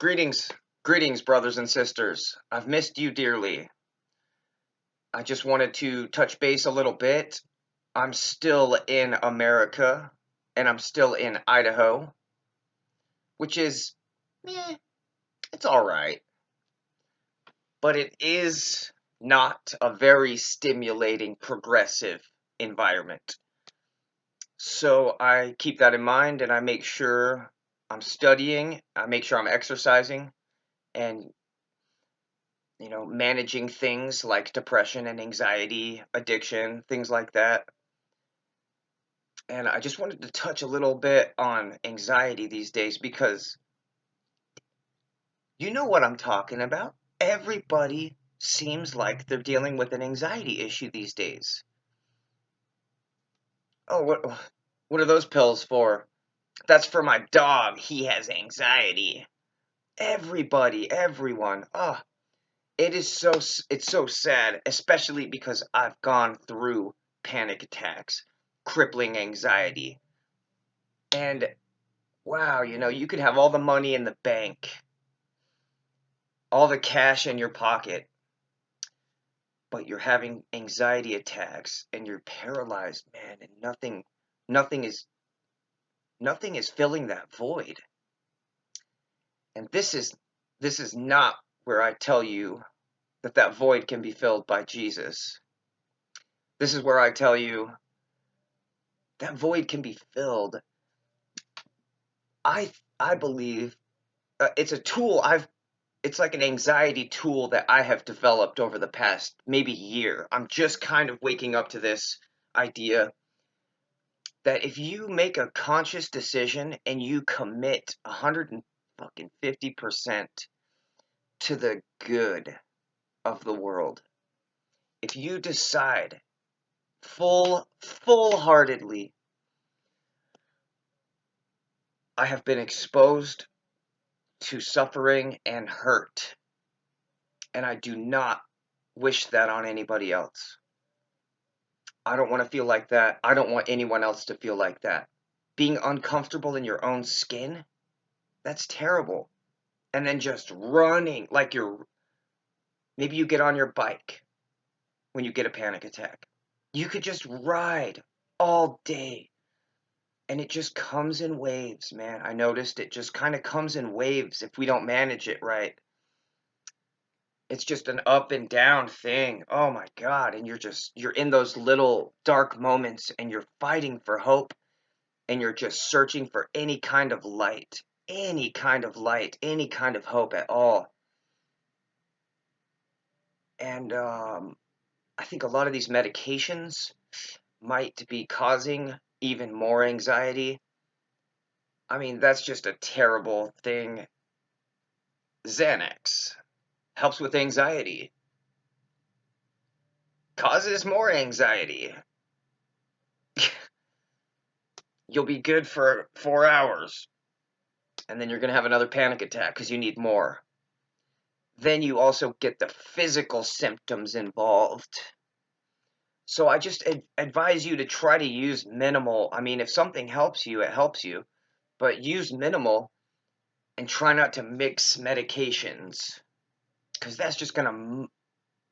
Greetings, greetings, brothers and sisters. I've missed you dearly. I just wanted to touch base a little bit. I'm still in America, and I'm still in Idaho, which is, it's all right. But it is not a very stimulating, progressive environment. So I keep that in mind, and I make sure I'm studying, I make sure I'm exercising, and managing things like depression and anxiety, addiction, things like that. And I just wanted to touch a little bit on anxiety these days because you know what I'm talking about. Everybody seems like they're dealing with an anxiety issue these days. Oh, what are those pills for? That's for my dog. He has anxiety. Everybody, everyone. Oh, it's so sad, especially because I've gone through panic attacks, crippling anxiety. And wow, you could have all the money in the bank, all the cash in your pocket, but you're having anxiety attacks and you're paralyzed, man, and nothing is nothing is filling that void. And this is not where I tell you that void can be filled by Jesus. This is where I tell you that void can be filled. I believe it's a tool it's like an anxiety tool that I have developed over the past maybe year. I'm just kind of waking up to this idea that if you make a conscious decision and you commit 150% to the good of the world, if you decide full-heartedly, I have been exposed to suffering and hurt, and I do not wish that on anybody else. I don't want to feel like that. I don't want anyone else to feel like that. Being uncomfortable in your own skin, that's terrible. And then just running like maybe you get on your bike when you get a panic attack. You could just ride all day. And it just comes in waves, man. I noticed it just kind of comes in waves if we don't manage it right. It's just an up and down thing. Oh my God. And you're in those little dark moments and you're fighting for hope and you're just searching for any kind of light, any kind of light, any kind of hope at all. And I think a lot of these medications might be causing even more anxiety. I mean, that's just a terrible thing. Xanax helps with anxiety, causes more anxiety. You'll be good for 4 hours, and then you're going to have another panic attack because you need more. Then you also get the physical symptoms involved. So I just advise you to try to use minimal. I mean, if something helps you, it helps you, but use minimal and try not to mix medications because that's just going to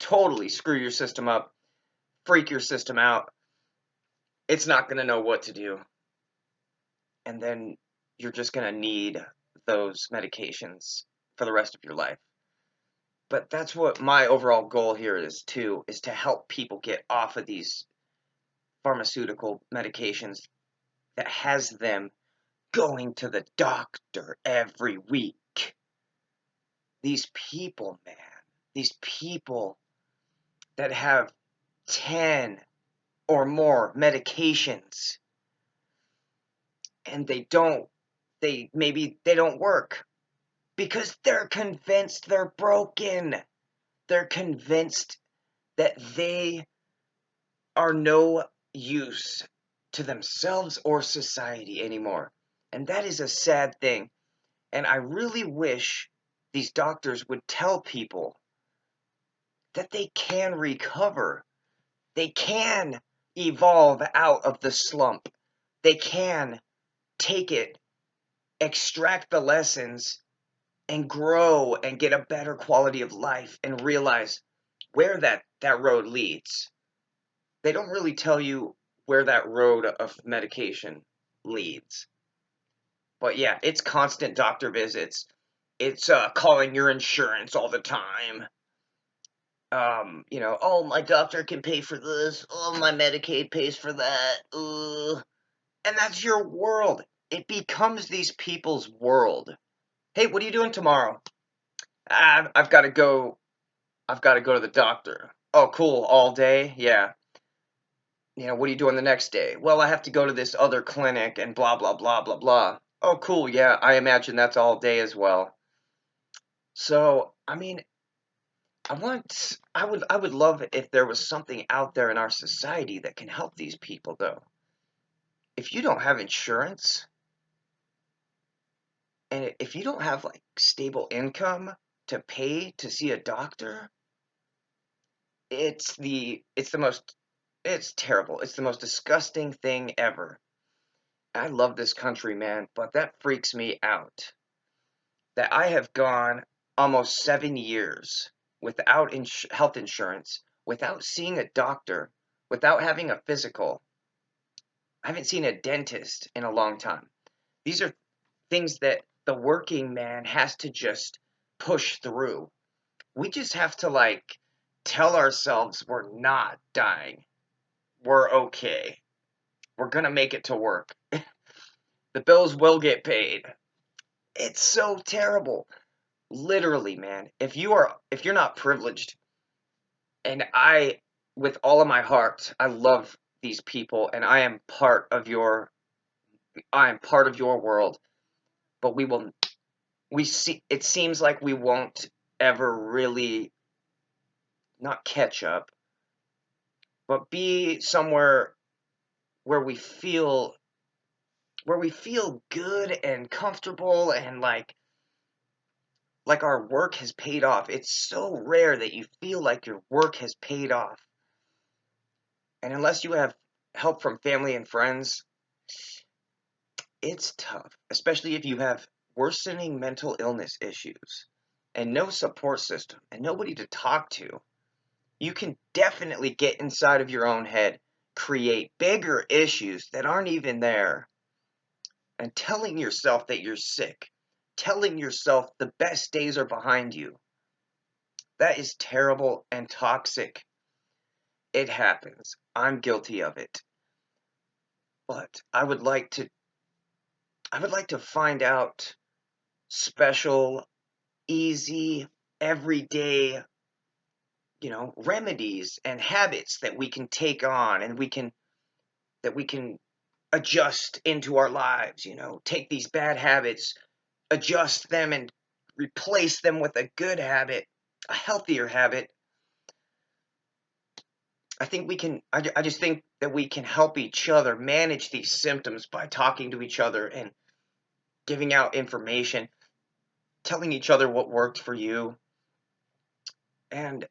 totally screw your system up, freak your system out. It's not going to know what to do. And then you're just going to need those medications for the rest of your life. But that's what my overall goal here is too, is to help people get off of these pharmaceutical medications that has them going to the doctor every week. These people, man, these people that have 10 or more medications and maybe they don't work because they're convinced they're broken. They're convinced that they are no use to themselves or society anymore. And that is a sad thing. And I really wish these doctors would tell people that they can recover. They can evolve out of the slump. They can take it, extract the lessons, and grow and get a better quality of life and realize where that road leads. They don't really tell you where that road of medication leads. But yeah, it's constant doctor visits. It's calling your insurance all the time. Oh, my doctor can pay for this. Oh, my Medicaid pays for that. And that's your world. It becomes these people's world. Hey, what are you doing tomorrow? I've got to go. I've got to go to the doctor. Oh, cool. All day? Yeah. What are you doing the next day? Well, I have to go to this other clinic and blah, blah, blah, blah, blah. Oh, cool. Yeah, I imagine that's all day as well. So, I mean, I would love it if there was something out there in our society that can help these people, though. If you don't have insurance, and if you don't have like stable income to pay to see a doctor, it's terrible. It's the most disgusting thing ever. I love this country, man, but that freaks me out. That I have gone almost 7 years without health insurance, without seeing a doctor, without having a physical. I haven't seen a dentist in a long time. These are things that the working man has to just push through. We just have to like tell ourselves we're not dying. We're okay. We're gonna make it to work. The bills will get paid. It's so terrible. Literally, man. If you're not privileged, and with all of my heart, I love these people and I am part of your world, but it seems like we won't ever really not catch up, but be somewhere where we feel good and comfortable and like our work has paid off. It's so rare that you feel like your work has paid off. And unless you have help from family and friends, it's tough, especially if you have worsening mental illness issues and no support system and nobody to talk to. You can definitely get inside of your own head, create bigger issues that aren't even there, and telling yourself that you're sick, telling yourself the best days are behind you. That is terrible and toxic. It happens. I'm guilty of it. But I would like to find out special, easy, everyday, remedies and habits that we can take on and that we can adjust into our lives, take these bad habits, adjust them and replace them with a good habit, a healthier habit. I just think that we can help each other manage these symptoms by talking to each other and giving out information, telling each other what worked for you. And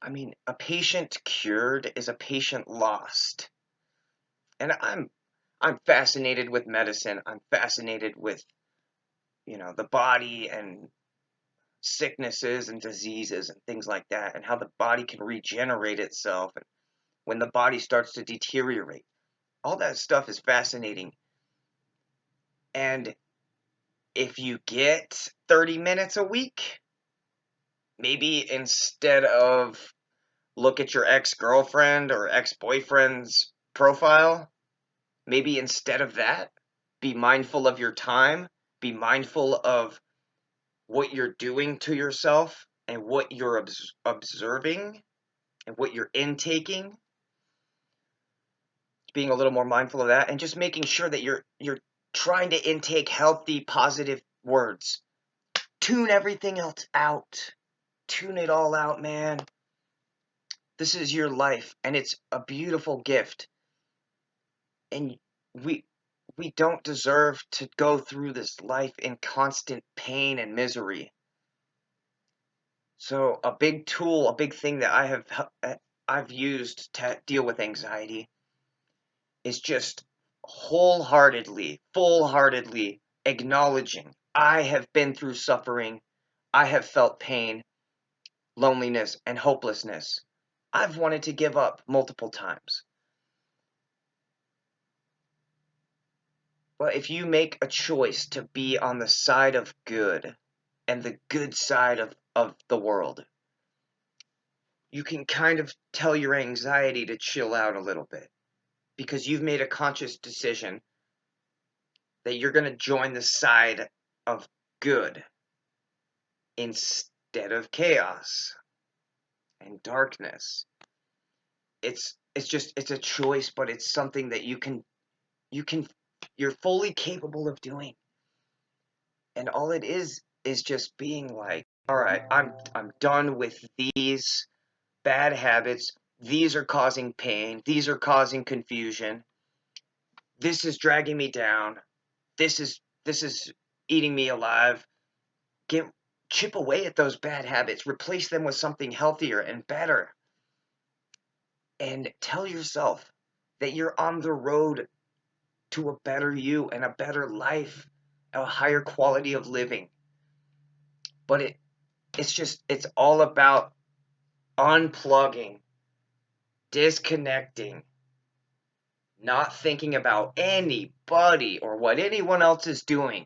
I mean, a patient cured is a patient lost. And I'm fascinated with medicine. I'm fascinated with, the body and sicknesses and diseases and things like that and how the body can regenerate itself and when the body starts to deteriorate. All that stuff is fascinating. And if you get 30 minutes a week, maybe instead of look at your ex-girlfriend or ex-boyfriend's profile, maybe instead of that, be mindful of your time, be mindful of what you're doing to yourself and what you're observing and what you're intaking, being a little more mindful of that and just making sure that you're trying to intake healthy, positive words. Tune everything else out. Tune it all out, man. This is your life and it's a beautiful gift. And we we don't deserve to go through this life in constant pain and misery. So a big tool, a big thing that I've used to deal with anxiety is just wholeheartedly, full-heartedly acknowledging I have been through suffering, I have felt pain, loneliness, and hopelessness. I've wanted to give up multiple times. But if you make a choice to be on the side of good and the good side of the world, you can kind of tell your anxiety to chill out a little bit because you've made a conscious decision that you're going to join the side of good instead of chaos and darkness. It's a choice, but it's something that you can you're fully capable of doing. And all it is just being like, all right, I'm done with these bad habits. These are causing pain. These are causing confusion. This is dragging me down. This is eating me alive. Get chip away at those bad habits. Replace them with something healthier and better. And tell yourself that you're on the road to a better you and a better life, a higher quality of living. But it's all about unplugging, disconnecting, not thinking about anybody or what anyone else is doing,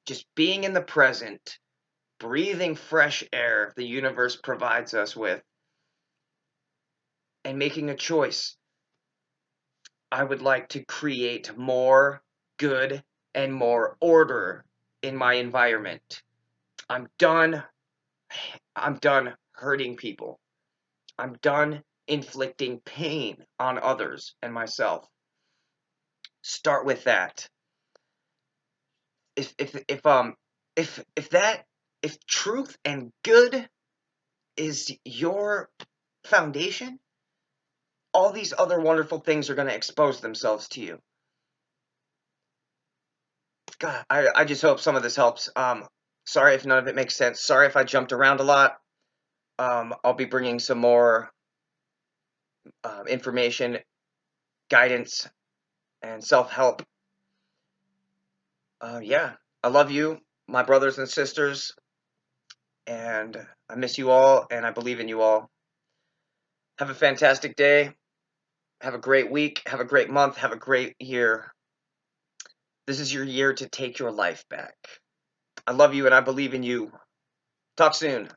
just being in the present, breathing fresh air the universe provides us with, and making a choice. I would like to create more good and more order in my environment. I'm done. I'm done hurting people. I'm done inflicting pain on others and myself. Start with that. If that if truth and good is your foundation, all these other wonderful things are going to expose themselves to you. God, I just hope some of this helps. Sorry if none of it makes sense. Sorry if I jumped around a lot. I'll be bringing some more information, guidance, and self-help. Yeah, I love you, my brothers and sisters, and I miss you all, and I believe in you all. Have a fantastic day. Have a great week. Have a great month. Have a great year. This is your year to take your life back. I love you, and I believe in you. Talk soon.